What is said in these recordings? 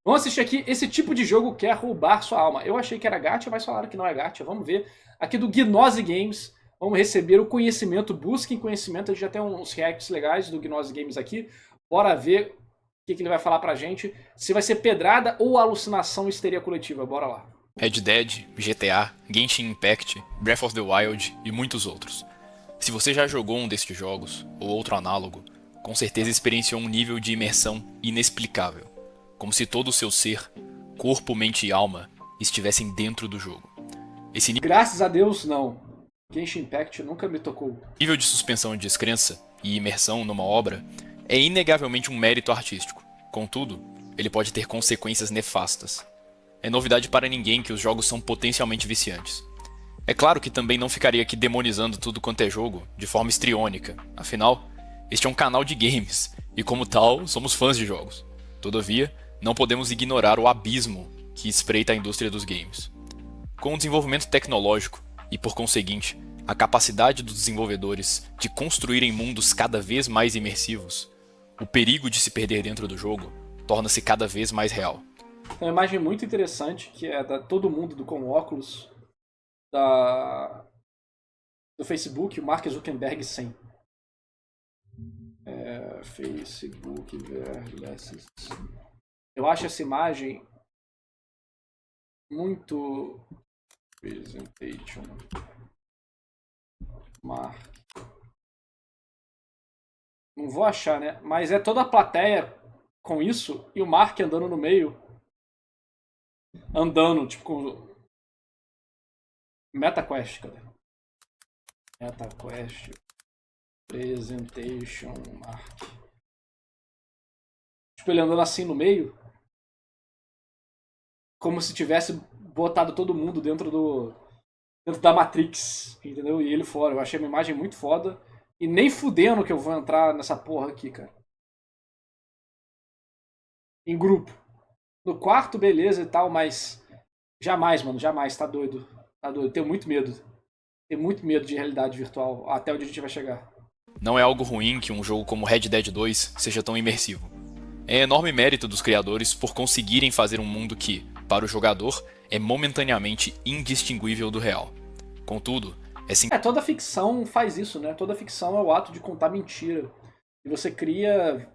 Vamos assistir aqui. Esse tipo de jogo quer roubar sua alma. Eu achei que era gacha, mas falaram que não é gacha. Vamos ver. Aqui do Gnose Games. Vamos receber o conhecimento. Busquem conhecimento. A gente já tem uns reacts legais do Gnose Games aqui. Bora ver o que ele vai falar pra gente. Se vai ser pedrada ou alucinação histeria coletiva. Bora lá. Red Dead, GTA, Genshin Impact, Breath of the Wild e muitos outros. Se você já jogou um destes jogos, ou outro análogo, com certeza experienciou um nível de imersão inexplicável, como se todo o seu ser, corpo, mente e alma, estivessem dentro do jogo. Esse Graças a Deus, não. Genshin Impact nunca me tocou. nível de suspensão de descrença e imersão numa obra é inegavelmente um mérito artístico. Contudo, ele pode ter consequências nefastas. É novidade para ninguém que os jogos são potencialmente viciantes. É claro que também não ficaria aqui demonizando tudo quanto é jogo de forma histriônica, afinal, este é um canal de games e, como tal, somos fãs de jogos. Todavia, não podemos ignorar o abismo que espreita a indústria dos games. Com o desenvolvimento tecnológico e, por conseguinte, a capacidade dos desenvolvedores de construírem mundos cada vez mais imersivos, o perigo de se perder dentro do jogo torna-se cada vez mais real. Tem uma imagem muito interessante que é da todo mundo com óculos da, do Facebook, o Mark Zuckerberg sem. Facebook versus. Eu acho essa imagem muito. Presentation. Mark. Não vou achar, né? Mas é toda a plateia com isso e o Mark andando no meio. Andando, tipo, com. MetaQuest, cadê? MetaQuest. Presentation Mark. Tipo, ele andando assim no meio. Como se tivesse botado todo mundo dentro da Matrix, entendeu? E ele fora. Eu achei uma imagem muito foda. E nem fudendo que eu vou entrar nessa porra aqui, cara. Em grupo. No quarto, beleza e tal, mas jamais, mano, jamais. Tá doido. Tá doido. Tenho muito medo. Tenho muito medo de realidade virtual. Até onde a gente vai chegar. Não é algo ruim que um jogo como Red Dead 2 seja tão imersivo. É enorme mérito dos criadores por conseguirem fazer um mundo que, para o jogador, é momentaneamente indistinguível do real. Contudo, Toda ficção faz isso, né? Toda ficção é o ato de contar mentira. E você cria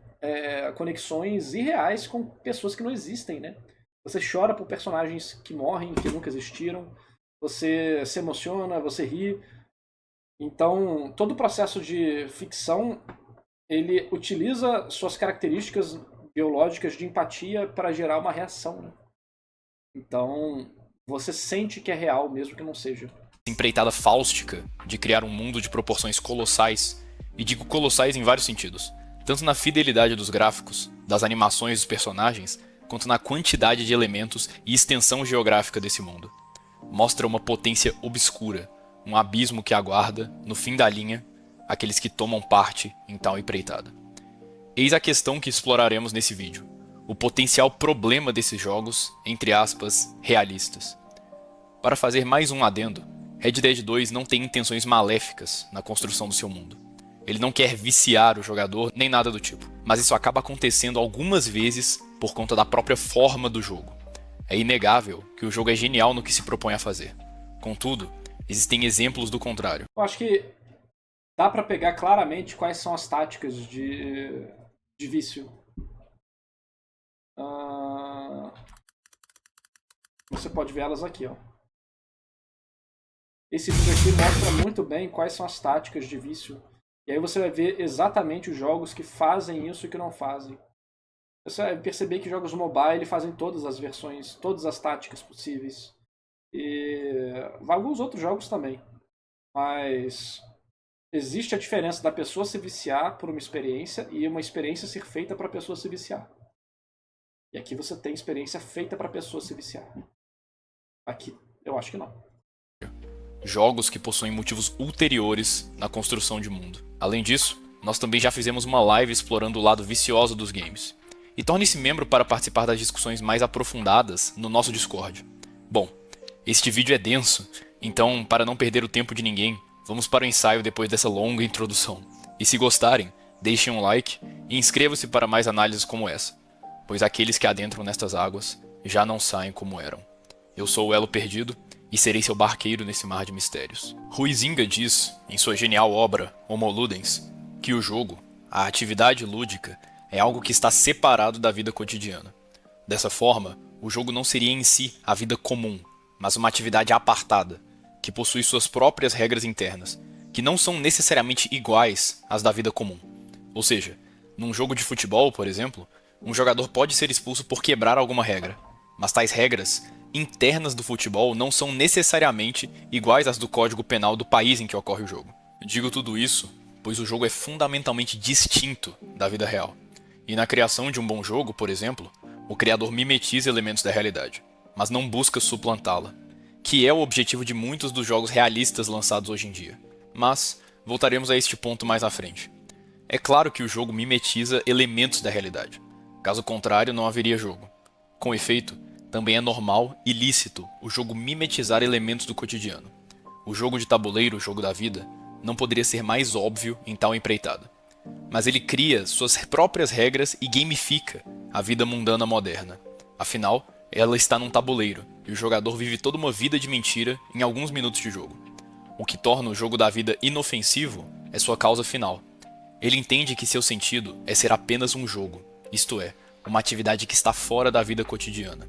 conexões irreais com pessoas que não existem, né? Você chora por personagens que morrem, que nunca existiram. Você se emociona, você ri. Então, todo o processo de ficção, ele utiliza suas características biológicas de empatia para gerar uma reação, né? Então, você sente que é real, mesmo que não seja. empreitada fáustica de criar um mundo de proporções colossais, e digo colossais em vários sentidos, tanto na fidelidade dos gráficos, das animações dos personagens, quanto na quantidade de elementos e extensão geográfica desse mundo. Mostra uma potência obscura, um abismo que aguarda, no fim da linha, aqueles que tomam parte em tal empreitada. Eis a questão que exploraremos nesse vídeo, o potencial problema desses jogos, entre aspas, realistas. Para fazer mais um adendo, Red Dead 2 não tem intenções maléficas na construção do seu mundo. Ele não quer viciar o jogador nem nada do tipo, mas isso acaba acontecendo algumas vezes por conta da própria forma do jogo. É inegável que o jogo é genial no que se propõe a fazer. Contudo, existem exemplos do contrário. Eu acho que dá para pegar claramente quais são as táticas de vício. Você pode ver elas aqui, ó. Esse vídeo aqui mostra muito bem quais são as táticas de vício. E aí você vai ver exatamente os jogos que fazem isso e que não fazem. Você vai perceber que jogos mobile fazem todas as versões, todas as táticas possíveis. E alguns outros jogos também. Mas existe a diferença da pessoa se viciar por uma experiência e uma experiência ser feita para a pessoa se viciar. E aqui você tem experiência feita para a pessoa se viciar. Aqui, eu acho que não. Jogos que possuem motivos ulteriores na construção de mundo. Além disso, nós também já fizemos uma live explorando o lado vicioso dos games. E torne-se membro para participar das discussões mais aprofundadas no nosso Discord. Bom, este vídeo é denso, então para não perder o tempo de ninguém, vamos para o ensaio depois dessa longa introdução. E se gostarem, deixem um like e inscrevam-se para mais análises como essa. pois aqueles que adentram nestas águas já não saem como eram. Eu sou o elo perdido e serei seu barqueiro nesse mar de mistérios. Huizinga diz, em sua genial obra Homo Ludens, que o jogo, a atividade lúdica, é algo que está separado da vida cotidiana. Dessa forma, o jogo não seria em si a vida comum, mas uma atividade apartada, que possui suas próprias regras internas, que não são necessariamente iguais às da vida comum. Ou seja, num jogo de futebol, por exemplo, um jogador pode ser expulso por quebrar alguma regra, mas tais regras internas do futebol não são necessariamente iguais às do Código Penal do país em que ocorre o jogo. Digo tudo isso, pois o jogo é fundamentalmente distinto da vida real. E na criação de um bom jogo, por exemplo, o criador mimetiza elementos da realidade, mas não busca suplantá-la, que é o objetivo de muitos dos jogos realistas lançados hoje em dia. Mas voltaremos a este ponto mais à frente. É claro que o jogo mimetiza elementos da realidade. Caso contrário, não haveria jogo. Com efeito, também é normal e lícito o jogo mimetizar elementos do cotidiano. O jogo de tabuleiro, o jogo da vida, não poderia ser mais óbvio em tal empreitada. Mas ele cria suas próprias regras e gamifica a vida mundana moderna. Afinal, ela está num tabuleiro, e o jogador vive toda uma vida de mentira em alguns minutos de jogo. O que torna o jogo da vida inofensivo é sua causa final. Ele entende que seu sentido é ser apenas um jogo, isto é, uma atividade que está fora da vida cotidiana.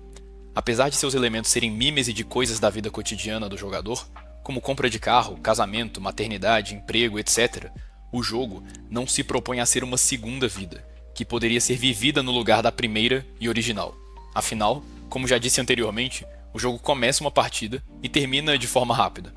Apesar de seus elementos serem mímese de coisas da vida cotidiana do jogador, como compra de carro, casamento, maternidade, emprego, etc., o jogo não se propõe a ser uma segunda vida, que poderia ser vivida no lugar da primeira e original. Afinal, como já disse anteriormente, o jogo começa uma partida e termina de forma rápida.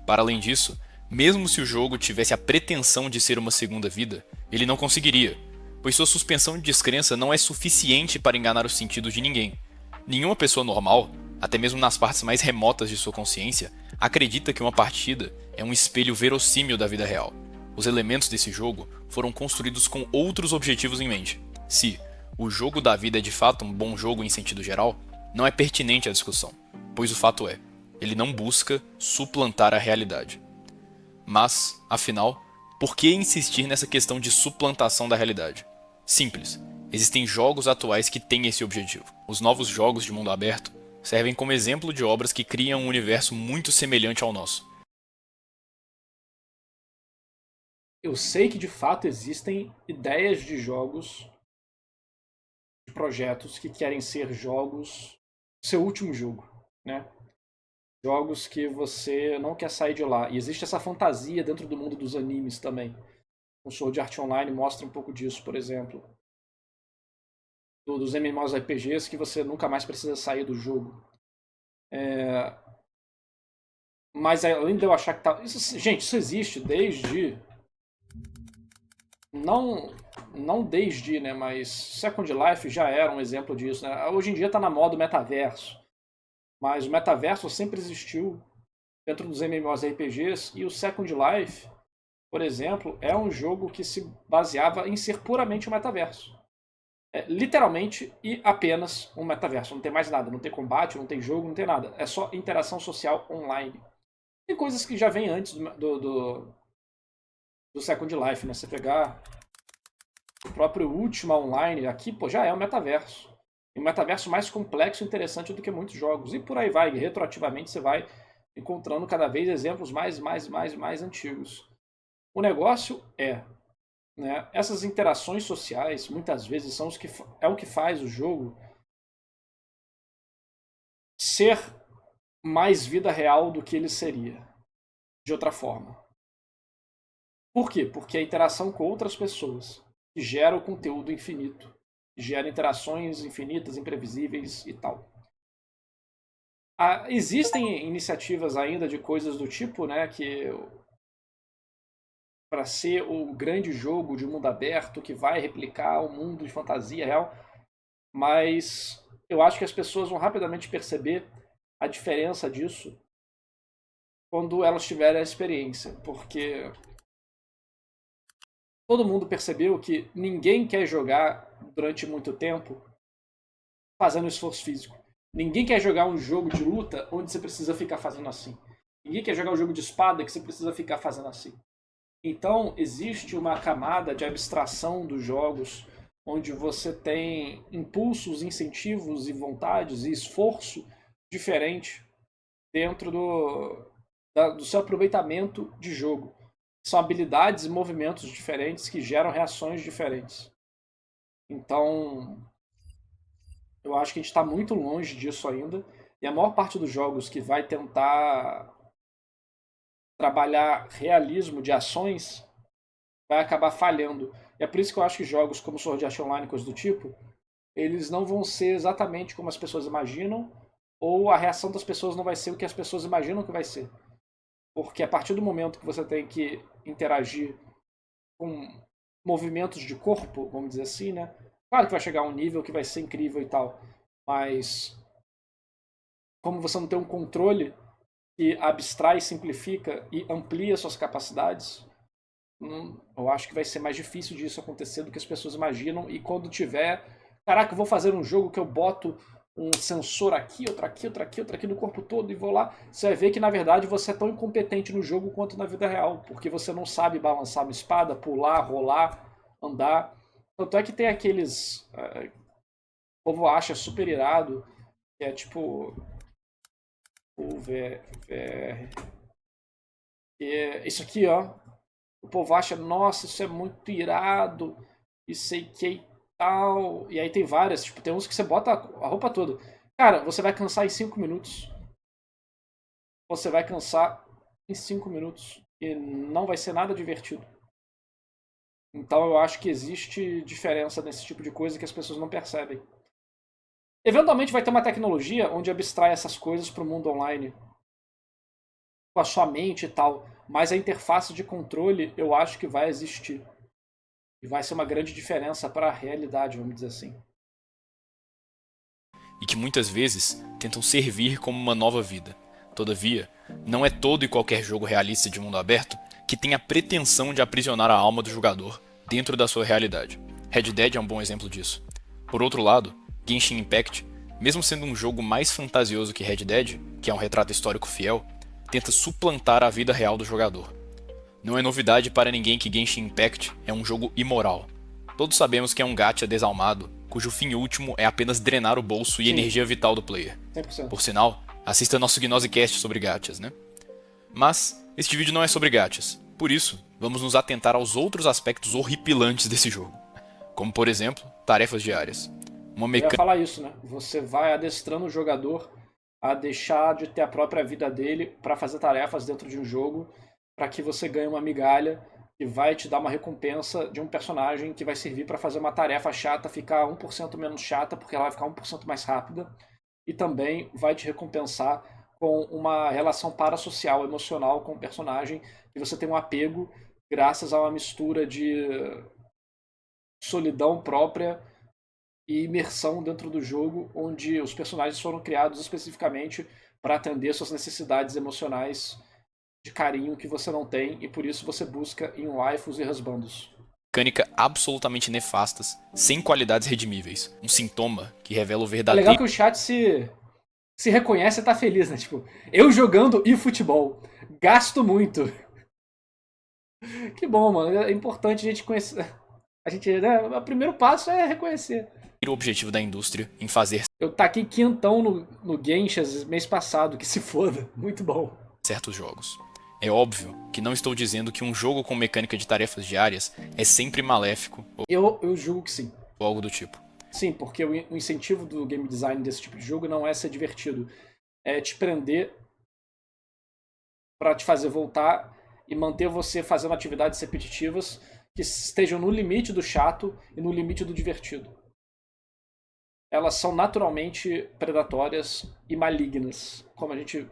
Para além disso, mesmo se o jogo tivesse a pretensão de ser uma segunda vida, ele não conseguiria, pois sua suspensão de descrença não é suficiente para enganar os sentidos de ninguém. Nenhuma pessoa normal, até mesmo nas partes mais remotas de sua consciência, acredita que uma partida é um espelho verossímil da vida real. Os elementos desse jogo foram construídos com outros objetivos em mente. Se o jogo da vida é de fato um bom jogo em sentido geral, não é pertinente à discussão, pois o fato é, ele não busca suplantar a realidade. Mas, afinal, por que insistir nessa questão de suplantação da realidade? Simples. Existem jogos atuais que têm esse objetivo. Os novos jogos de mundo aberto servem como exemplo de obras que criam um universo muito semelhante ao nosso. Eu sei que de fato existem ideias de jogos, de projetos que querem ser jogos, seu último jogo, né? Jogos que você não quer sair de lá. E existe essa fantasia dentro do mundo dos animes também. O Sword Art Online mostra um pouco disso, por exemplo. Dos MMORPGs que você nunca mais precisa sair do jogo. Mas além de eu achar que tá... Gente, isso existe desde... Não desde, né? Mas Second Life já era um exemplo disso, né? Hoje em dia tá na moda o metaverso. Mas o metaverso sempre existiu dentro dos MMORPGs e o Second Life, por exemplo, é um jogo que se baseava em ser puramente um metaverso. Literalmente e apenas um metaverso. Não tem mais nada, não tem combate, não tem jogo, não tem nada. É só interação social online. Tem coisas que já vêm antes do Second Life, né? Você pegar o próprio Ultima Online aqui, pô, já é um metaverso. Um metaverso mais complexo e interessante do que muitos jogos. E por aí vai, retroativamente você vai encontrando cada vez exemplos mais antigos. O negócio né, essas interações sociais, muitas vezes, são o que faz o jogo ser mais vida real do que ele seria, de outra forma. Por quê? Porque a interação com outras pessoas que gera o conteúdo infinito, gera interações infinitas, imprevisíveis e tal. Existem iniciativas ainda de coisas do tipo, né, que para ser o grande jogo de mundo aberto que vai replicar o mundo de fantasia real, mas eu acho que as pessoas vão rapidamente perceber a diferença disso quando elas tiverem a experiência, porque todo mundo percebeu que ninguém quer jogar durante muito tempo fazendo esforço físico. Ninguém quer jogar um jogo de luta onde você precisa ficar fazendo assim. Ninguém quer jogar um jogo de espada que você precisa ficar fazendo assim. Então, existe uma camada de abstração dos jogos, onde você tem impulsos, incentivos e vontades e esforço diferente dentro do seu aproveitamento de jogo. São habilidades e movimentos diferentes que geram reações diferentes. Então, eu acho que a gente está muito longe disso ainda. E a maior parte dos jogos que vai tentar trabalhar realismo de ações vai acabar falhando. E é por isso que eu acho que jogos como Sword Art Online e coisas do tipo, eles não vão ser exatamente como as pessoas imaginam, ou a reação das pessoas não vai ser o que as pessoas imaginam que vai ser. Porque a partir do momento que você tem que interagir com movimentos de corpo, vamos dizer assim, né? Claro que vai chegar a um nível que vai ser incrível e tal, mas como você não tem um controle que abstrai, simplifica e amplia suas capacidades, eu acho que vai ser mais difícil disso acontecer do que as pessoas imaginam. E quando tiver, caraca, eu vou fazer um jogo que eu boto um sensor aqui, outro aqui, outro aqui, outro aqui no corpo todo e vou lá, você vai ver que na verdade você é tão incompetente no jogo quanto na vida real, porque você não sabe balançar uma espada, pular, rolar, andar. Tanto é que tem aqueles. O povo acha super irado, que é tipo. O VR. Isso aqui, ó. O povo acha, nossa, isso é muito irado, e sei que e tal. E aí tem várias, tipo, tem uns que você bota a roupa toda. Cara, você vai cansar em 5 minutos. Você vai cansar em 5 minutos. E não vai ser nada divertido. Então eu acho que existe diferença nesse tipo de coisa que as pessoas não percebem. Eventualmente vai ter uma tecnologia onde abstrai essas coisas para o mundo online. Com a sua mente e tal. Mas a interface de controle eu acho que vai existir. E vai ser uma grande diferença para a realidade, vamos dizer assim. E que muitas vezes tentam servir como uma nova vida. Todavia, não é todo e qualquer jogo realista de mundo aberto que tem a pretensão de aprisionar a alma do jogador dentro da sua realidade. Red Dead é um bom exemplo disso. Por outro lado, Genshin Impact, mesmo sendo um jogo mais fantasioso que Red Dead, que é um retrato histórico fiel, tenta suplantar a vida real do jogador. Não é novidade para ninguém que Genshin Impact é um jogo imoral. Todos sabemos que é um gacha desalmado, cujo fim último é apenas drenar o bolso e Sim. energia vital do player. 100%. Por sinal, assista nosso Gnosecast sobre gachas, né? Mas, este vídeo não é sobre gachas. Por isso, vamos nos atentar aos outros aspectos horripilantes desse jogo. Como, por exemplo, tarefas diárias. Uma Eu ia mecânica falar isso, né? Você vai adestrando o jogador a deixar de ter a própria vida dele para fazer tarefas dentro de um jogo, para que você ganhe uma migalha que vai te dar uma recompensa de um personagem que vai servir para fazer uma tarefa chata ficar 1% menos chata, porque ela vai ficar 1% mais rápida, e também vai te recompensar com uma relação parasocial, emocional com o personagem, e você tem um apego graças a uma mistura de solidão própria e imersão dentro do jogo, onde os personagens foram criados especificamente para atender suas necessidades emocionais de carinho que você não tem, e por isso você busca em waifus e husbandos. absolutamente nefastas, sem qualidades redimíveis. Um sintoma que revela o É verdadeiro legal que o chat se reconhece e tá feliz, né? Tipo, eu jogando e futebol. Gasto muito. Que bom, mano. É importante a gente conhecer. A gente, né? O primeiro passo é reconhecer. objetivo da indústria em fazer Eu taquei quentão no Genshin mês passado, que se foda. Muito bom. certos jogos. É óbvio que não estou dizendo que um jogo com mecânica de tarefas diárias é sempre maléfico Eu julgo que sim. ou algo do tipo. Sim, porque o incentivo do game design desse tipo de jogo não é ser divertido. É te prender para te fazer voltar e manter você fazendo atividades repetitivas que estejam no limite do chato e no limite do divertido. Elas são naturalmente predatórias e malignas, como a gente...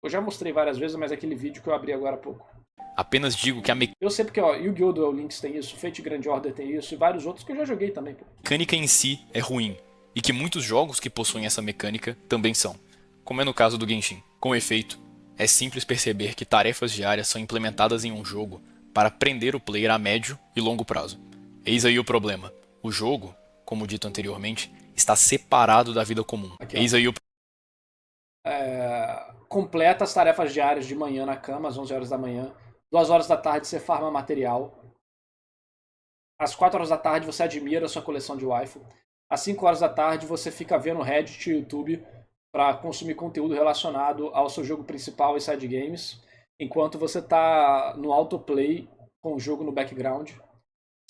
Eu já mostrei várias vezes, mas é aquele vídeo que eu abri agora há pouco. Apenas digo que a Eu sei porque, ó, Yu-Gi-Oh! Duel Links tem isso, Fate Grand Order tem isso, e vários outros que eu já joguei também, pô. mecânica em si é ruim, e que muitos jogos que possuem essa mecânica também são, como é no caso do Genshin. Com efeito, é simples perceber que tarefas diárias são implementadas em um jogo para prender o player a médio e longo prazo. Eis aí o problema. O jogo, como dito anteriormente, está separado da vida comum. Aqui, Eis aí o completa as tarefas diárias de manhã na cama, às 11 horas da manhã. 2 horas da tarde você farma material. Às 4 horas da tarde você admira a sua coleção de waifu. Às 5 horas da tarde você fica vendo Reddit e YouTube para consumir conteúdo relacionado ao seu jogo principal e side games, enquanto você está no autoplay com o jogo no background.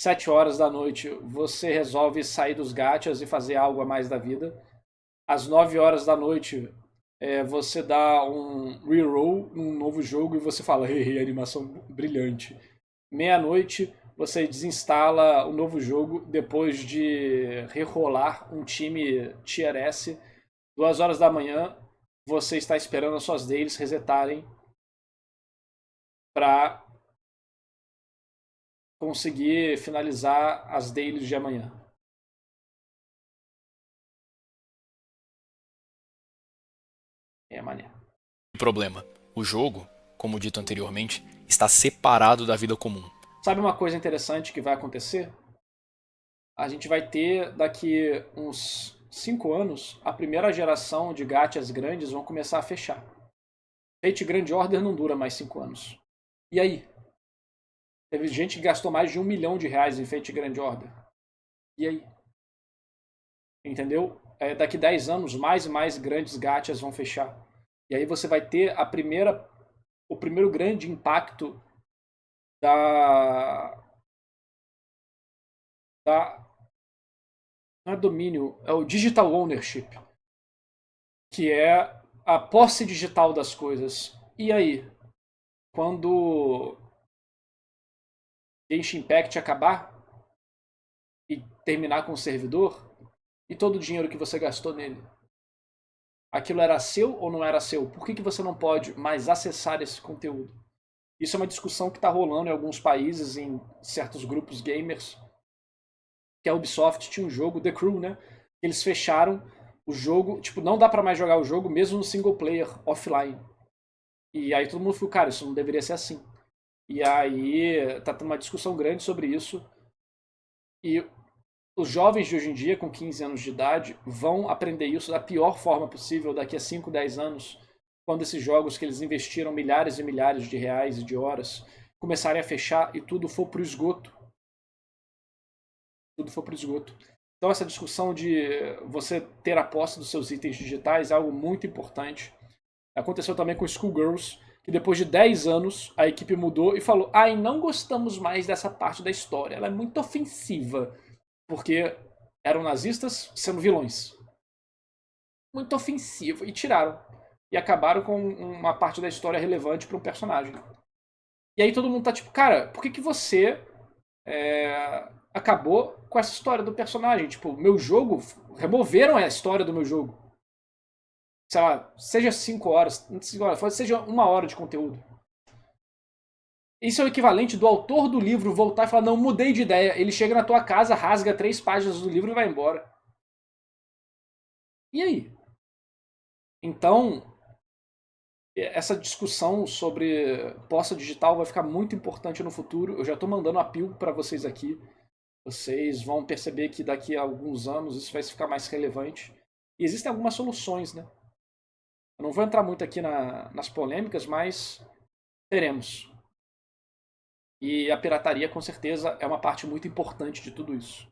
7 horas da noite você resolve sair dos gachas e fazer algo a mais da vida. Às 9 horas da noite você dá um reroll num novo jogo e você fala, hehe, animação brilhante. Meia-noite você desinstala o novo jogo depois de rerolar um time Tier S. 2 horas da manhã você está esperando as suas dailies resetarem para conseguir finalizar as dailies de amanhã. É maneiro. O problema, o jogo, como dito anteriormente, está separado da vida comum. Sabe uma coisa interessante que vai acontecer? A gente vai ter daqui uns 5 anos, a primeira geração de gachas grandes vão começar a fechar. Fate Grand Order não dura mais 5 anos. E aí? Teve gente que gastou mais de R$1 milhão em Fate Grand Order. E aí? Entendeu? Daqui 10 anos, mais e mais grandes gachas vão fechar. E aí você vai ter o primeiro grande impacto não é domínio, é o digital ownership, que é a posse digital das coisas. E aí, quando Genshin Impact acabar e terminar com o servidor, e todo o dinheiro que você gastou nele, aquilo era seu ou não era seu? Por que você não pode mais acessar esse conteúdo? Isso é uma discussão que está rolando em alguns países, em certos grupos gamers, que a Ubisoft tinha um jogo, The Crew, né? Eles fecharam o jogo, tipo, não dá pra mais jogar o jogo mesmo no single player, offline. E aí todo mundo ficou, cara, isso não deveria ser assim. E aí tá tendo uma discussão grande sobre isso. E os jovens de hoje em dia, com 15 anos de idade, vão aprender isso da pior forma possível daqui a 5, 10 anos, quando esses jogos que eles investiram milhares e milhares de reais e de horas começarem a fechar e tudo for pro esgoto. Tudo for pro esgoto. Então essa discussão de você ter a posse dos seus itens digitais é algo muito importante. Aconteceu também com Schoolgirls, que depois de 10 anos a equipe mudou e falou: ai, não gostamos mais dessa parte da história, ela é muito ofensiva. Porque eram nazistas sendo vilões. Muito ofensivo. E tiraram. E acabaram com uma parte da história relevante para um personagem. E aí todo mundo tá tipo, cara, por que você acabou com essa história do personagem? Tipo, meu jogo, removeram a história do meu jogo. Sei lá, seja 5 horas, seja 1 hora de conteúdo. Isso é o equivalente do autor do livro voltar e falar, não, mudei de ideia. Ele chega na tua casa, rasga 3 páginas do livro e vai embora. E aí? Então, essa discussão sobre posse digital vai ficar muito importante no futuro. Eu já estou mandando apelo para vocês aqui. Vocês vão perceber que daqui a alguns anos isso vai ficar mais relevante. E existem algumas soluções, né? Eu não vou entrar muito aqui nas polêmicas, mas teremos. E a pirataria, com certeza, é uma parte muito importante de tudo isso.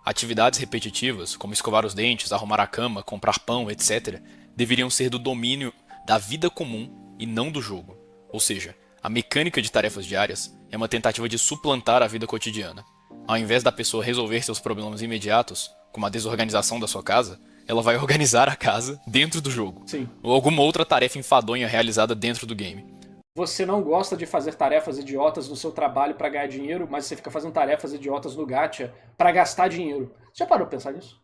Atividades repetitivas, como escovar os dentes, arrumar a cama, comprar pão, etc., deveriam ser do domínio da vida comum e não do jogo. Ou seja, a mecânica de tarefas diárias é uma tentativa de suplantar a vida cotidiana. Ao invés da pessoa resolver seus problemas imediatos, como a desorganização da sua casa, ela vai organizar a casa dentro do jogo. Sim. Ou alguma outra tarefa enfadonha realizada dentro do game. Você não gosta de fazer tarefas idiotas no seu trabalho para ganhar dinheiro, mas você fica fazendo tarefas idiotas no gacha para gastar dinheiro. Você já parou pra pensar nisso?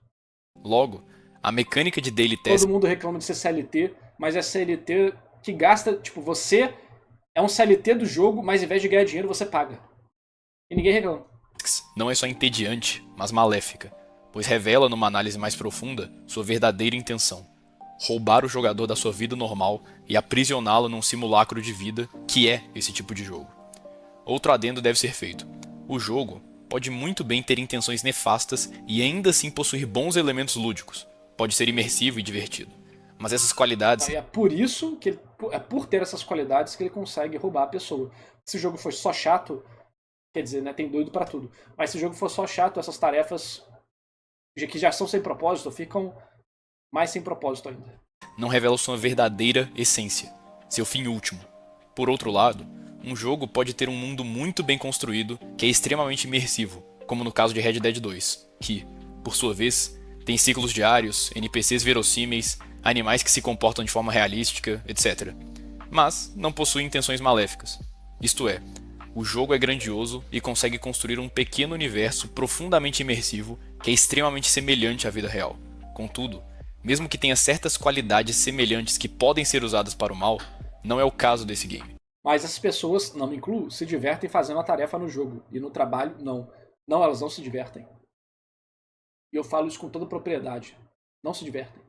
Logo, a mecânica de daily task... Todo mundo reclama de ser CLT, mas é CLT que gasta... Tipo, você é um CLT do jogo, mas ao invés de ganhar dinheiro, você paga. E ninguém reclama. Não é só entediante, mas maléfica, pois revela numa análise mais profunda sua verdadeira intenção. Roubar o jogador da sua vida normal e aprisioná-lo num simulacro de vida, que é esse tipo de jogo. Outro adendo deve ser feito. O jogo pode muito bem ter intenções nefastas e ainda assim possuir bons elementos lúdicos. Pode ser imersivo e divertido. Mas essas qualidades... É por isso que é por ter essas qualidades que ele consegue roubar a pessoa. Se o jogo fosse só chato, Quer dizer, né, tem doido pra tudo. Mas se o jogo for só chato, essas tarefas que já são sem propósito, ficam mais sem propósito ainda. Não revela sua verdadeira essência, seu fim último. Por outro lado, um jogo pode ter um mundo muito bem construído que é extremamente imersivo, como no caso de Red Dead 2, que, por sua vez, tem ciclos diários, NPCs verossímeis, animais que se comportam de forma realística, etc. Mas não possui intenções maléficas. Isto é, o jogo é grandioso e consegue construir um pequeno universo profundamente imersivo que é extremamente semelhante à vida real. Contudo, mesmo que tenha certas qualidades semelhantes que podem ser usadas para o mal, não é o caso desse game. Mas essas pessoas, não me incluo, se divertem fazendo a tarefa no jogo. E no trabalho, não. Não, elas não se divertem. E eu falo isso com toda propriedade. Não se divertem.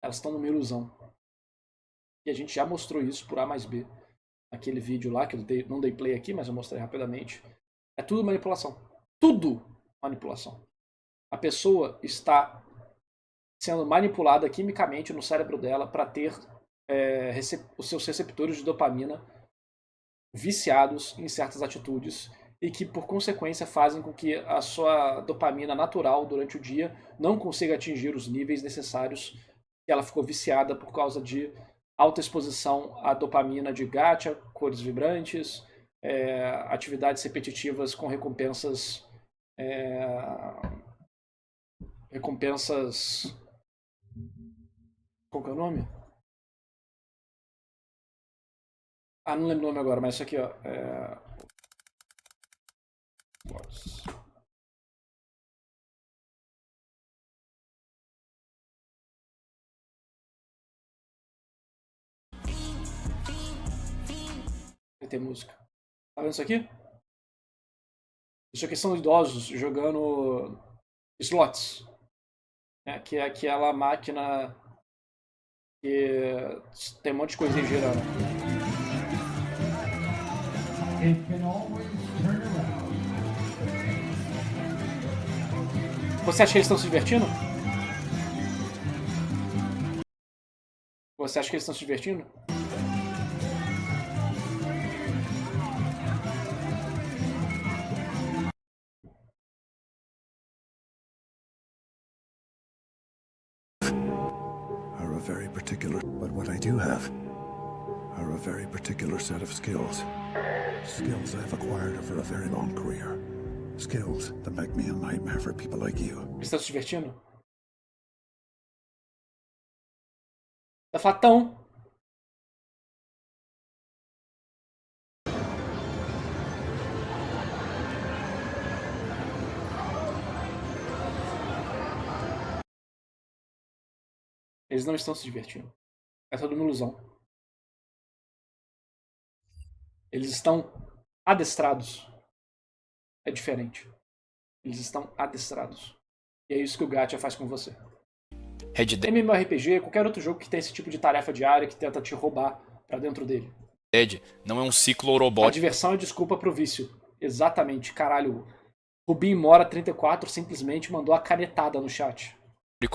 Elas estão numa ilusão. E a gente já mostrou isso por A mais B. Aquele vídeo lá, que eu não dei play aqui, mas eu mostrei rapidamente. É tudo manipulação. Tudo manipulação. A pessoa está sendo manipulada quimicamente no cérebro dela para ter os seus receptores de dopamina viciados em certas atitudes e que, por consequência, fazem com que a sua dopamina natural durante o dia não consiga atingir os níveis necessários que ela ficou viciada por causa de alta exposição à dopamina de gacha, cores vibrantes, atividades repetitivas com recompensas qual que é o nome? Ah, não lembro o nome agora, mas isso aqui, ó. Tem música. Tá vendo isso aqui? Isso aqui são idosos jogando slots. Que é aquela máquina que tem um monte de coisinha girando. Você acha que eles estão se divertindo? Você acha que eles estão se divertindo? Are a very particular, but what I do have are a very particular set of skills. Skills I've acquired over a very long career. Skills that make me a nightmare for people like you. Eles estão se divertindo? Tá fatão. Eles não estão se divertindo. É toda uma ilusão. Eles estão adestrados. É diferente. Eles estão adestrados. E é isso que o gacha faz com você. Red Dead MMORPG, qualquer outro jogo que tem esse tipo de tarefa diária que tenta te roubar pra dentro dele. não é um ciclo A robótico diversão é desculpa pro vício. Exatamente, caralho. Rubim Mora 34 simplesmente mandou a canetada no chat.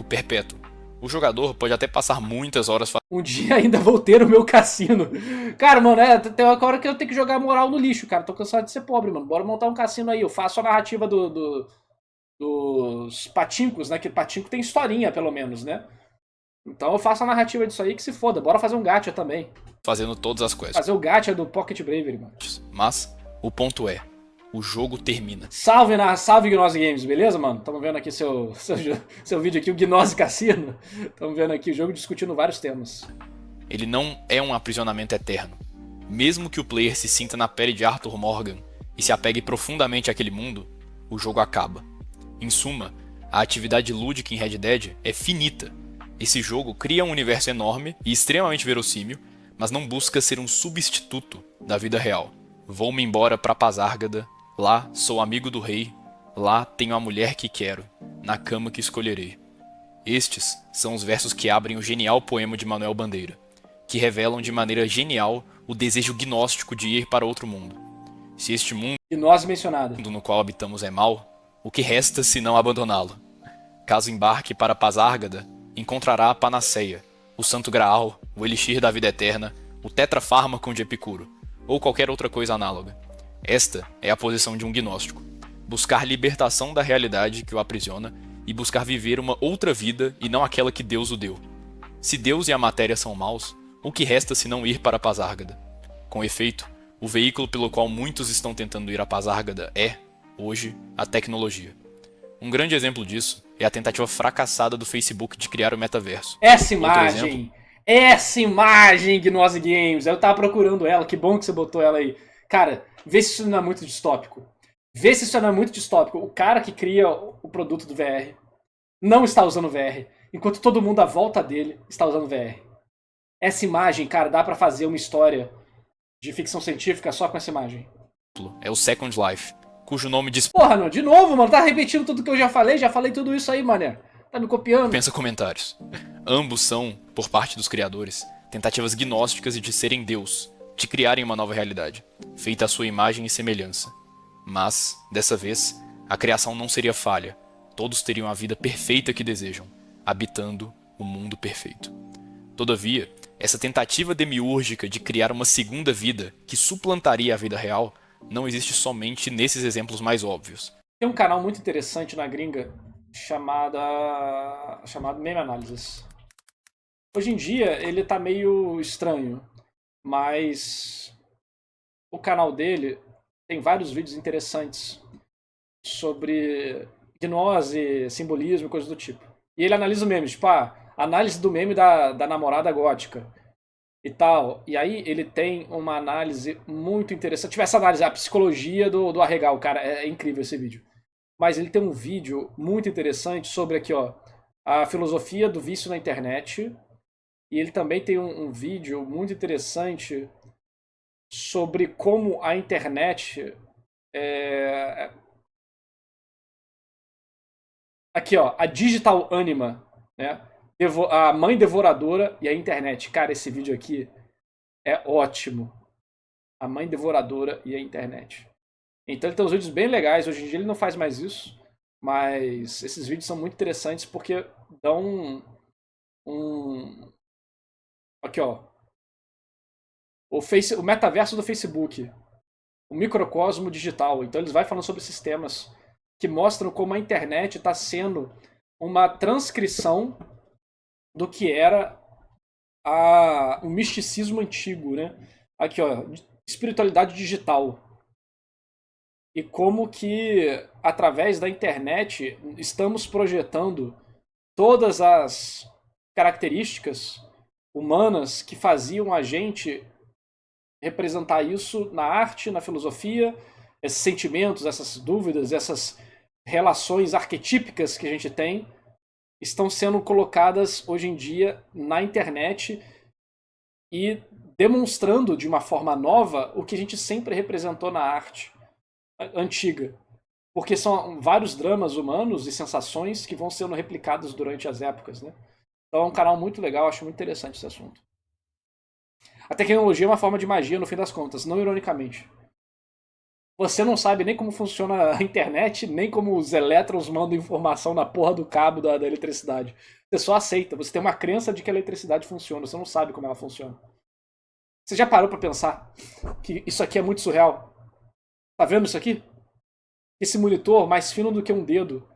perpétuo. O jogador pode até passar muitas horas Um dia ainda vou ter o meu cassino. Cara, mano, tem uma hora que eu tenho que jogar moral no lixo, cara. Tô cansado de ser pobre, mano. Bora montar um cassino aí. Eu faço a narrativa dos patincos, né? Que patinco tem historinha, pelo menos, né? Então eu faço a narrativa disso aí que se foda. Bora fazer um gacha também. fazendo todas as quests. Fazer o gacha do Pocket Bravery, mano. Mas o ponto é, o jogo termina. Salve Gnose Games, beleza, mano? Tamo vendo aqui seu vídeo aqui, o Gnose Cassino. Tamo vendo aqui o jogo discutindo vários temas. Ele não é um aprisionamento eterno. Mesmo que o player se sinta na pele de Arthur Morgan e se apegue profundamente àquele mundo, o jogo acaba. Em suma, a atividade lúdica em Red Dead é finita. Esse jogo cria um universo enorme e extremamente verossímil, mas não busca ser um substituto da vida real. Vou-me embora pra Pazárgada, lá sou amigo do rei, lá tenho a mulher que quero, na cama que escolherei. Estes são os versos que abrem o genial poema de Manuel Bandeira, que revelam de maneira genial o desejo gnóstico de ir para outro mundo. Se este mundo Gnose mencionada. no qual habitamos é mau, o que resta se não abandoná-lo? Caso embarque para Pazárgada, encontrará a panaceia, o santo graal, o elixir da vida eterna, o tetrafármaco de Epicuro, ou qualquer outra coisa análoga. Esta é a posição de um gnóstico. Buscar libertação da realidade que o aprisiona e buscar viver uma outra vida e não aquela que Deus o deu. Se Deus e a matéria são maus, o que resta se não ir para a Pazárgada? Com efeito, o veículo pelo qual muitos estão tentando ir à Pazárgada é, hoje, a tecnologia. Um grande exemplo disso é a tentativa fracassada do Facebook de criar o metaverso. Essa imagem, Gnose Games, eu tava procurando ela, que bom que você botou ela aí. Cara, vê se isso não é muito distópico. O cara que cria o produto do VR não está usando VR, enquanto todo mundo à volta dele está usando VR. Essa imagem, cara, dá pra fazer uma história de ficção científica só com essa imagem. É o Second Life, cujo nome diz... Porra, não, de novo, mano, tá repetindo tudo que eu já falei tudo isso aí, mané. Tá me copiando. Pensa comentários. Ambos são, por parte dos criadores, tentativas gnósticas de serem Deus, de criarem uma nova realidade, feita à sua imagem e semelhança. Mas, dessa vez, a criação não seria falha. Todos teriam a vida perfeita que desejam, habitando o mundo perfeito. Todavia, essa tentativa demiúrgica de criar uma segunda vida que suplantaria a vida real não existe somente nesses exemplos mais óbvios. Tem um canal muito interessante na gringa chamado Meme Analysis. Hoje em dia ele tá meio estranho, mas o canal dele tem vários vídeos interessantes sobre gnose, simbolismo e coisas do tipo. E ele analisa o meme, tipo, análise do meme da namorada gótica e tal. E aí ele tem uma análise muito interessante. Tipo, essa análise, a psicologia do arregal, cara, é incrível esse vídeo. Mas ele tem um vídeo muito interessante sobre aqui, ó, a filosofia do vício na internet. E ele também tem um vídeo muito interessante sobre como a internet aqui, ó, a Digital Anima, né? A mãe devoradora e a internet. Cara, esse vídeo aqui é ótimo. A mãe devoradora e a internet. Então ele tem uns vídeos bem legais. Hoje em dia ele não faz mais isso, mas esses vídeos são muito interessantes porque dão aqui, ó, o metaverso do Facebook, o microcosmo digital. Então eles vão falando sobre sistemas que mostram como a internet está sendo uma transcrição do que era o misticismo antigo, né? Aqui, ó, espiritualidade digital. E como que, através da internet, estamos projetando todas as características humanas que faziam a gente representar isso na arte, na filosofia, esses sentimentos, essas dúvidas, essas relações arquetípicas que a gente tem, estão sendo colocadas hoje em dia na internet e demonstrando de uma forma nova o que a gente sempre representou na arte antiga. Porque são vários dramas humanos e sensações que vão sendo replicados durante as épocas, né? Então é um canal muito legal, acho muito interessante esse assunto. A tecnologia é uma forma de magia no fim das contas, não ironicamente. Você não sabe nem como funciona a internet, nem como os elétrons mandam informação na porra do cabo da eletricidade. Você só aceita, você tem uma crença de que a eletricidade funciona, você não sabe como ela funciona. Você já parou pra pensar que isso aqui é muito surreal? Tá vendo isso aqui? Esse monitor, mais fino do que um dedo,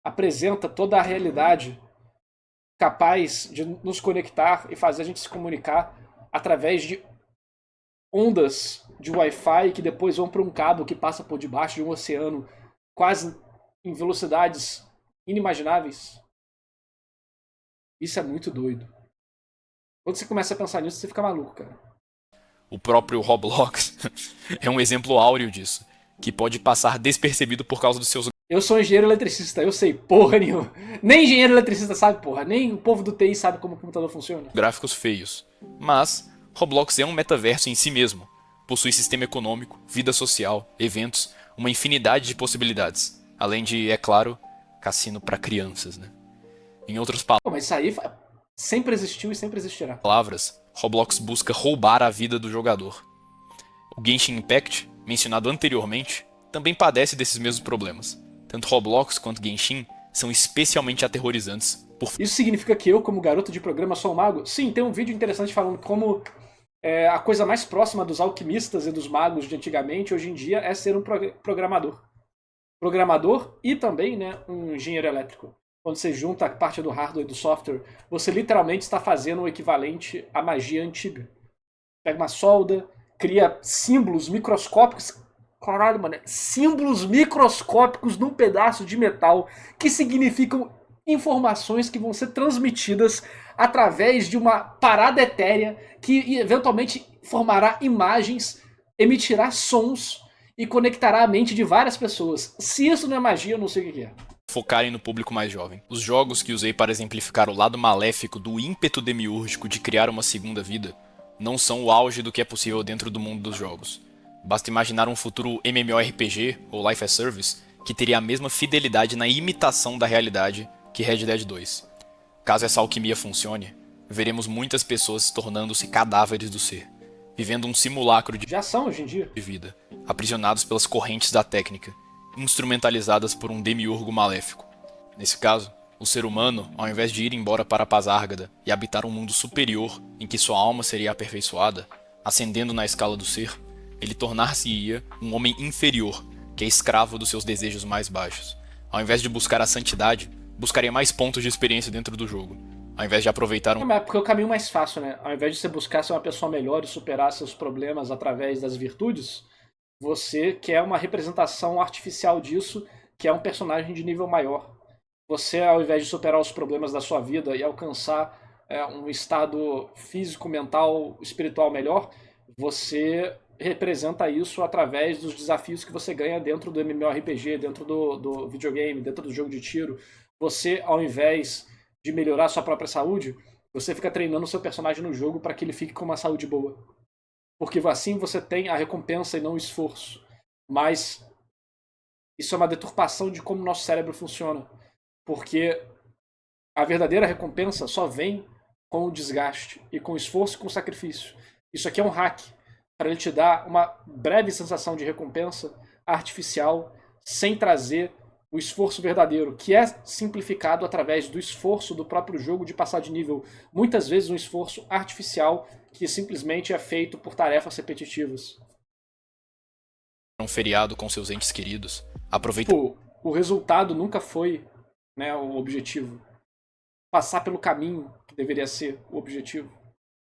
apresenta toda a realidade capaz de nos conectar e fazer a gente se comunicar através de ondas de Wi-Fi que depois vão para um cabo que passa por debaixo de um oceano, quase em velocidades inimagináveis. Isso é muito doido. Quando você começa a pensar nisso, você fica maluco, cara. O próprio Roblox é um exemplo áureo disso, que pode passar despercebido por causa dos seus... Eu sou engenheiro eletricista, eu sei porra nenhuma. Nem engenheiro eletricista sabe porra, nem o povo do TI sabe como o computador funciona. Gráficos feios. Mas Roblox é um metaverso em si mesmo. Possui sistema econômico, vida social, eventos, uma infinidade de possibilidades. Além de, é claro, cassino para crianças, né? Em outras Mas isso aí sempre existiu e sempre existirá. palavras, Roblox busca roubar a vida do jogador. O Genshin Impact, mencionado anteriormente, também padece desses mesmos problemas. Tanto Roblox quanto Genshin são especialmente aterrorizantes. Isso significa que eu, como garoto de programa, sou um mago? Sim, tem um vídeo interessante falando como a coisa mais próxima dos alquimistas e dos magos de antigamente, hoje em dia, é ser um programador. Programador e também, né, um engenheiro elétrico. Quando você junta a parte do hardware e do software, você literalmente está fazendo o equivalente à magia antiga. Pega uma solda, cria símbolos microscópicos. Caralho, mano. Símbolos microscópicos num pedaço de metal que significam informações que vão ser transmitidas através de uma parada etérea que eventualmente formará imagens, emitirá sons e conectará a mente de várias pessoas. Se isso não é magia, eu não sei o que é. Focarem no público mais jovem. Os jogos que usei para exemplificar o lado maléfico do ímpeto demiúrgico de criar uma segunda vida não são o auge do que é possível dentro do mundo dos jogos. Basta imaginar um futuro MMORPG ou Life as Service que teria a mesma fidelidade na imitação da realidade que Red Dead 2. Caso essa alquimia funcione, veremos muitas pessoas tornando-se cadáveres do ser, vivendo um simulacro Já são hoje em dia. de vida, aprisionados pelas correntes da técnica, instrumentalizadas por um demiurgo maléfico. Nesse caso, o ser humano, ao invés de ir embora para Paz-Árgada e habitar um mundo superior em que sua alma seria aperfeiçoada, ascendendo na escala do ser, ele tornar-se-ia um homem inferior, que é escravo dos seus desejos mais baixos. Ao invés de buscar a santidade, buscaria mais pontos de experiência dentro do jogo. Ao invés de aproveitar É porque é o caminho mais fácil, né? Ao invés de você buscar ser uma pessoa melhor e superar seus problemas através das virtudes, você quer uma representação artificial disso, que é um personagem de nível maior. Você, ao invés de superar os problemas da sua vida e alcançar um estado físico, mental, espiritual melhor, você representa isso através dos desafios que você ganha dentro do MMORPG, dentro do videogame, dentro do jogo de tiro. Você, ao invés de melhorar sua própria saúde, você fica treinando o seu personagem no jogo para que ele fique com uma saúde boa. Porque assim você tem a recompensa e não o esforço. Mas isso é uma deturpação de como o nosso cérebro funciona. Porque a verdadeira recompensa só vem com o desgaste e com o esforço e com o sacrifício. Isso aqui é um hack para ele te dar uma breve sensação de recompensa artificial sem trazer o esforço verdadeiro, que é simplificado através do esforço do próprio jogo de passar de nível. Muitas vezes um esforço artificial que simplesmente é feito por tarefas repetitivas. um feriado com seus entes queridos, Tipo, o resultado nunca foi, né, o objetivo. Passar pelo caminho que deveria ser o objetivo.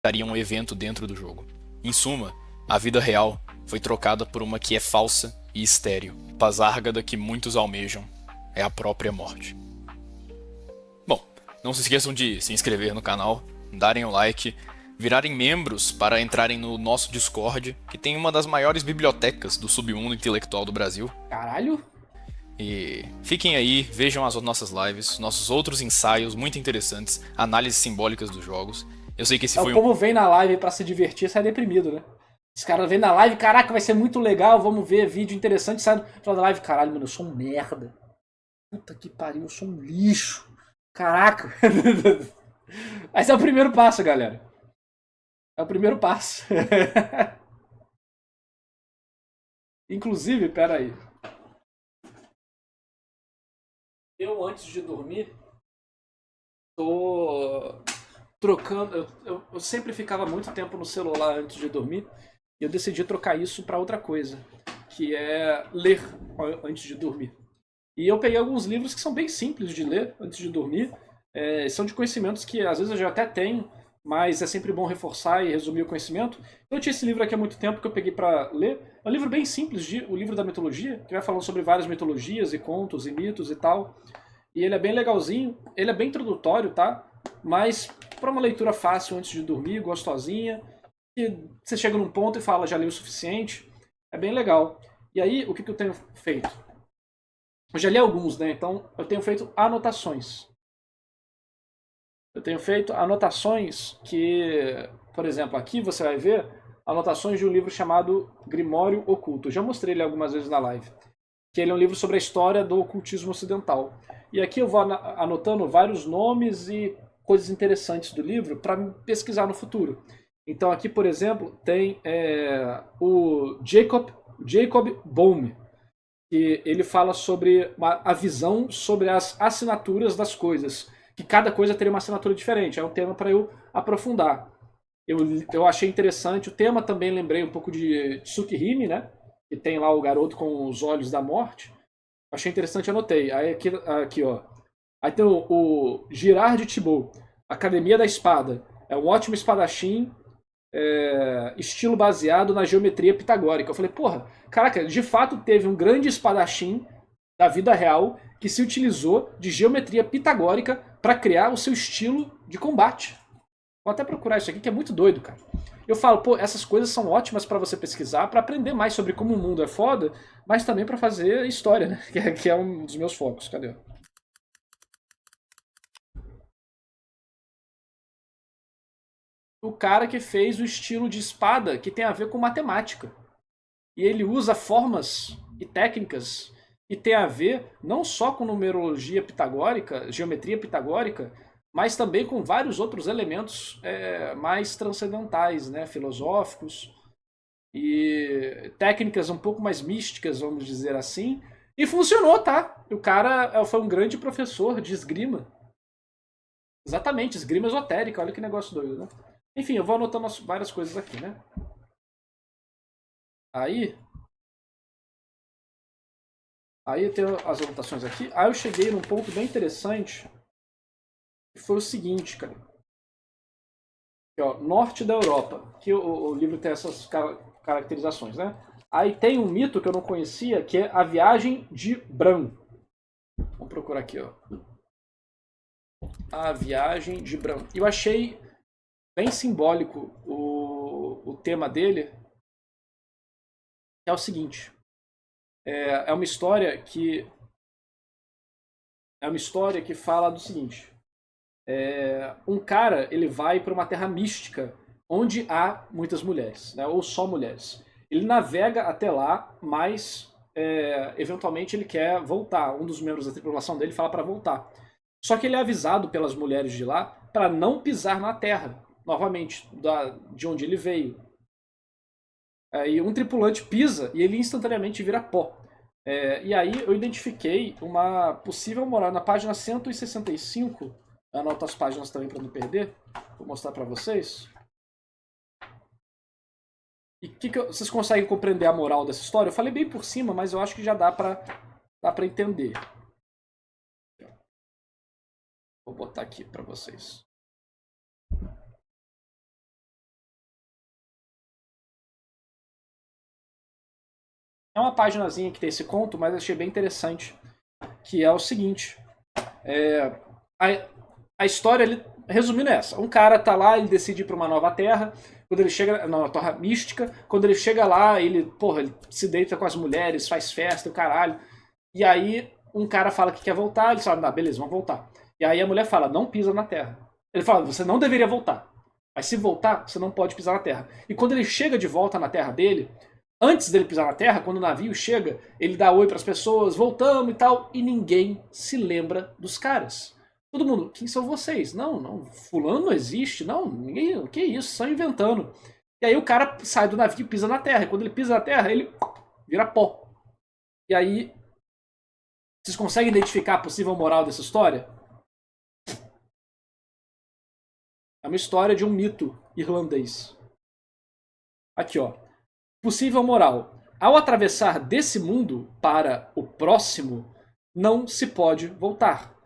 aproveitariam um evento dentro do jogo. Em suma, a vida real foi trocada por uma que é falsa e estéril. Paz-Árgada que muitos almejam é a própria morte. Bom, não se esqueçam de se inscrever no canal, darem o like, virarem membros para entrarem no nosso Discord, que tem uma das maiores bibliotecas do submundo intelectual do Brasil. Caralho? E fiquem aí, vejam as nossas lives, nossos outros ensaios muito interessantes, análises simbólicas dos jogos. Eu sei que esse foi O povo vem na live pra se divertir e sai deprimido, né? Os caras vêm na live, caraca, vai ser muito legal, vamos ver vídeo interessante, sai da live, caralho, mano, eu sou um merda. Puta que pariu, eu sou um lixo. Caraca. Mas é o primeiro passo, galera. É o primeiro passo. Inclusive, pera aí. Eu, antes de dormir, tô trocando. Eu sempre ficava muito tempo no celular antes de dormir. E eu decidi trocar isso para outra coisa, que é ler antes de dormir. E eu peguei alguns livros que são bem simples de ler antes de dormir. São de conhecimentos que às vezes eu já até tenho, mas é sempre bom reforçar e resumir o conhecimento. Eu tinha esse livro aqui há muito tempo que eu peguei para ler. É um livro bem simples, o livro da mitologia, que vai falando sobre várias mitologias e contos e mitos e tal. E ele é bem legalzinho, ele é bem introdutório, tá? Mas para uma leitura fácil antes de dormir, gostosinha. E você chega num ponto e fala, já li o suficiente. É bem legal. E aí, o que eu tenho feito? Eu já li alguns, né? Então, eu tenho feito anotações. Eu tenho feito anotações que, por exemplo, aqui você vai ver anotações de um livro chamado Grimório Oculto. Eu já mostrei ele algumas vezes na live. Que ele é um livro sobre a história do ocultismo ocidental. E aqui eu vou anotando vários nomes e coisas interessantes do livro para pesquisar no futuro. Então aqui, por exemplo, tem o Jacob Boehme, que ele fala sobre a visão sobre as assinaturas das coisas, que cada coisa teria uma assinatura diferente. É um tema para eu aprofundar. Eu achei interessante. O tema também lembrei um pouco de Tsukihime, né? Que tem lá o garoto com os olhos da morte. Achei interessante, anotei. Aí aqui ó. Aí tem o Girard Thibault, Academia da Espada. É um ótimo espadachim, estilo baseado na geometria pitagórica. Eu falei, porra, caraca, de fato teve um grande espadachim da vida real que se utilizou de geometria pitagórica para criar o seu estilo de combate. Vou até procurar isso aqui, que é muito doido, cara. Eu falo, pô, essas coisas são ótimas para você pesquisar, para aprender mais sobre como o mundo é foda, mas também para fazer história, né? Que é um dos meus focos. Cadê? O cara que fez o estilo de espada que tem a ver com matemática. E ele usa formas e técnicas que tem a ver não só com numerologia pitagórica, geometria pitagórica, mas também com vários outros elementos mais transcendentais, né, filosóficos e técnicas um pouco mais místicas, vamos dizer assim. E funcionou, tá? O cara foi um grande professor de esgrima. Exatamente, esgrima esotérica, olha que negócio doido, né? Enfim, eu vou anotando várias coisas aqui, né? Aí eu tenho as anotações aqui. Aí eu cheguei num ponto bem interessante, que foi o seguinte, cara. Aqui, ó, norte da Europa, que o livro tem essas caracterizações, né? Aí tem um mito que eu não conhecia, que é a viagem de Bran. Vamos procurar aqui, ó. A viagem de Bran. Eu achei bem simbólico o tema dele, que é o seguinte. É uma história que fala do seguinte. Um cara, ele vai para uma terra mística onde há muitas mulheres, né, ou só mulheres. Ele navega até lá, mas eventualmente ele quer voltar. Um dos membros da tripulação dele fala para voltar. Só que ele é avisado pelas mulheres de lá para não pisar na terra, novamente, de onde ele veio. E um tripulante pisa e ele instantaneamente vira pó. E aí eu identifiquei uma possível moral na página 165. Anoto as páginas também para não perder. Vou mostrar para vocês. E vocês conseguem compreender a moral dessa história? Eu falei bem por cima, mas eu acho que já dá para entender. Vou botar aqui para vocês. É uma paginazinha que tem esse conto, mas achei bem interessante. Que é o seguinte. A história, resumindo, é essa. Um cara tá lá, ele decide ir pra uma nova terra. Quando ele chega na terra mística, quando ele chega lá, ele se deita com as mulheres, faz festa, o caralho. E aí um cara fala que quer voltar, ele fala, beleza, vamos voltar. E aí a mulher fala, não pisa na terra. Ele fala, você não deveria voltar. Mas se voltar, você não pode pisar na terra. E quando ele chega de volta na terra dele, antes dele pisar na terra, quando o navio chega, ele dá oi pras pessoas, voltamos e tal, e ninguém se lembra dos caras. Todo mundo, quem são vocês? Não, fulano não existe, não, ninguém, que isso, estão inventando. E aí o cara sai do navio e pisa na terra, e quando ele pisa na terra, ele vira pó. E aí, vocês conseguem identificar a possível moral dessa história? É uma história de um mito irlandês. Aqui, ó. Possível moral. Ao atravessar desse mundo para o próximo, não se pode voltar.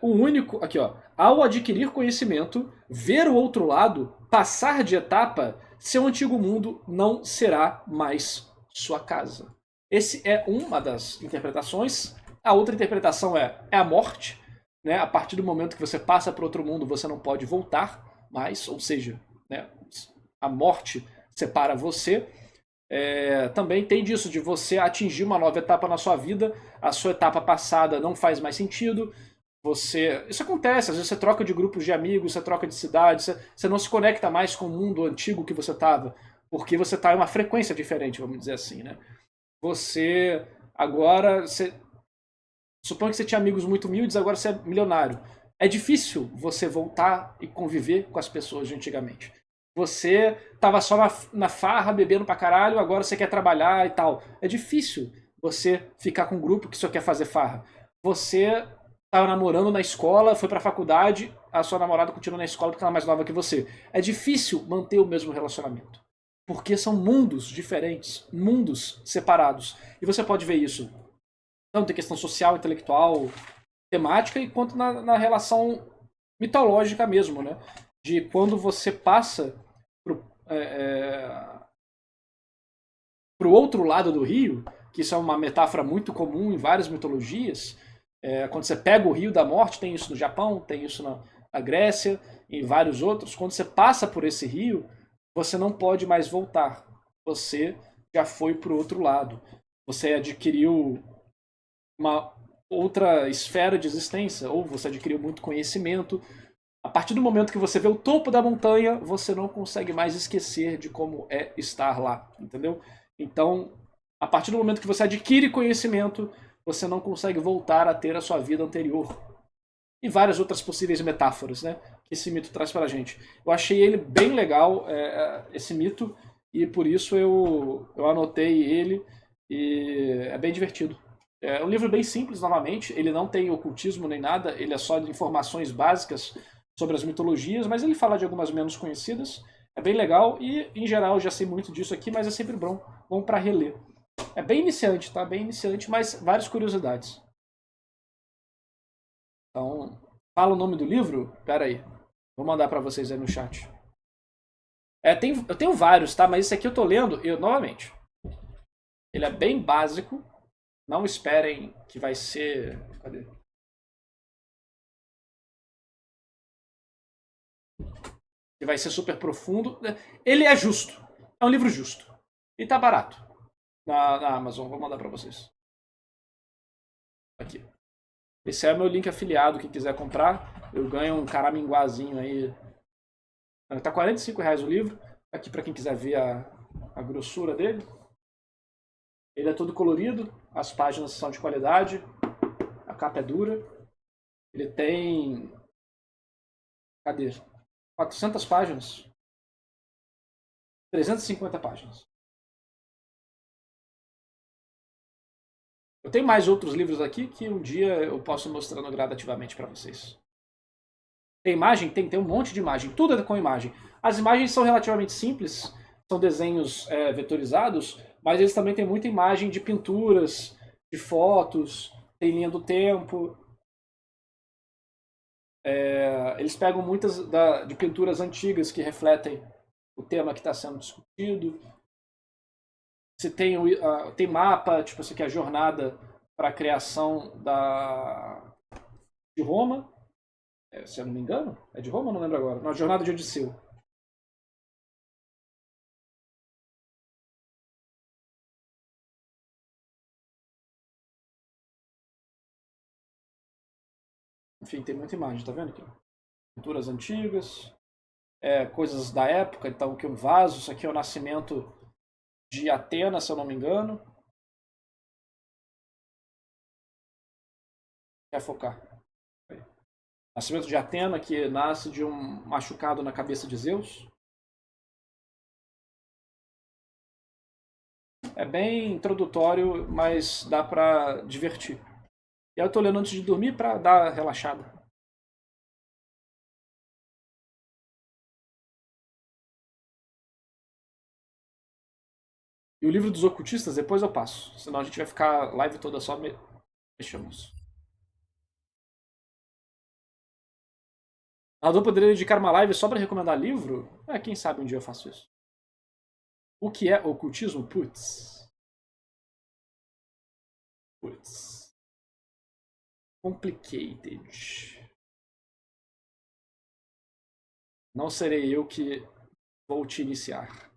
O único. Aqui, ó. Ao adquirir conhecimento, ver o outro lado, passar de etapa, seu antigo mundo não será mais sua casa. Esse é uma das interpretações. A outra interpretação é a morte. Né? A partir do momento que você passa para outro mundo, você não pode voltar mais. Ou seja, né? A morte separa você. Também tem disso, de você atingir uma nova etapa na sua vida, a sua etapa passada não faz mais sentido, isso acontece, às vezes você troca de grupos de amigos, você troca de cidade, você não se conecta mais com o mundo antigo que você estava, porque você está em uma frequência diferente, vamos dizer assim, né? Você agora, suponha que você tinha amigos muito humildes, agora você é milionário. É difícil você voltar e conviver com as pessoas de antigamente. Você tava só na farra, bebendo pra caralho, agora você quer trabalhar e tal. É difícil você ficar com um grupo que só quer fazer farra. Você tava namorando na escola, foi pra faculdade, a sua namorada continua na escola porque ela é mais nova que você. É difícil manter o mesmo relacionamento. Porque são mundos diferentes, mundos separados. E você pode ver isso tanto em questão social, intelectual, temática, e quanto na relação mitológica mesmo, né? De quando você passa pro outro lado do rio, que isso é uma metáfora muito comum em várias mitologias. Quando você pega o Rio da Morte, tem isso no Japão, tem isso na Grécia, e em vários outros. Quando você passa por esse rio, você não pode mais voltar. Você já foi pro outro lado. Você adquiriu uma outra esfera de existência, ou você adquiriu muito conhecimento. A partir do momento que você vê o topo da montanha, você não consegue mais esquecer de como é estar lá, entendeu? Então, a partir do momento que você adquire conhecimento, você não consegue voltar a ter a sua vida anterior. E várias outras possíveis metáforas, né, que esse mito traz pra gente. Eu achei ele bem legal, esse mito, e por isso eu anotei ele, e é bem divertido. É um livro bem simples, novamente, ele não tem ocultismo nem nada, ele é só de informações básicas sobre as mitologias, mas ele fala de algumas menos conhecidas. É bem legal e, em geral, eu já sei muito disso aqui, mas é sempre bom para reler. É bem iniciante, tá? Bem iniciante, mas várias curiosidades. Então, fala o nome do livro? Pera aí. Vou mandar para vocês aí no chat. Eu tenho vários, tá? Mas esse aqui eu tô lendo, novamente. Ele é bem básico. Não esperem que vai ser... Cadê? Que vai ser super profundo. Ele é justo. É um livro justo. E tá barato. Na Amazon. Vou mandar pra vocês. Aqui. Esse é o meu link afiliado. Quem quiser comprar, eu ganho um caraminguazinho aí. Tá R$45 o livro. Aqui pra quem quiser ver a grossura dele. Ele é todo colorido. As páginas são de qualidade. A capa é dura. Ele tem... Cadê? 400 páginas. 350 páginas. Eu tenho mais outros livros aqui que um dia eu posso mostrando gradativamente para vocês. Tem imagem? Tem um monte de imagem. Tudo é com imagem. As imagens são relativamente simples. São desenhos vetorizados. Mas eles também têm muita imagem de pinturas, de fotos. Tem linha do tempo. Eles pegam muitas de pinturas antigas que refletem o tema que está sendo discutido. Se tem mapa, tipo assim, que é a jornada para a criação de Roma. Se eu não me engano, é de Roma? Não lembro agora. Não, a jornada de Odisseu. Enfim, tem muita imagem, tá vendo aqui? Pinturas antigas, coisas da época, então aqui um vaso, isso aqui é o nascimento de Atena, se eu não me engano. Quer focar? Nascimento de Atena, que nasce de um machucado na cabeça de Zeus. É bem introdutório, mas dá pra divertir. E eu tô lendo antes de dormir pra dar relaxada. E o livro dos ocultistas, depois eu passo. Senão a gente vai ficar a live toda só mexemos. Eu poderia dedicar uma live só pra recomendar livro? Quem sabe um dia eu faço isso. O que é ocultismo? Putz. Complicated. Não serei eu que vou te iniciar.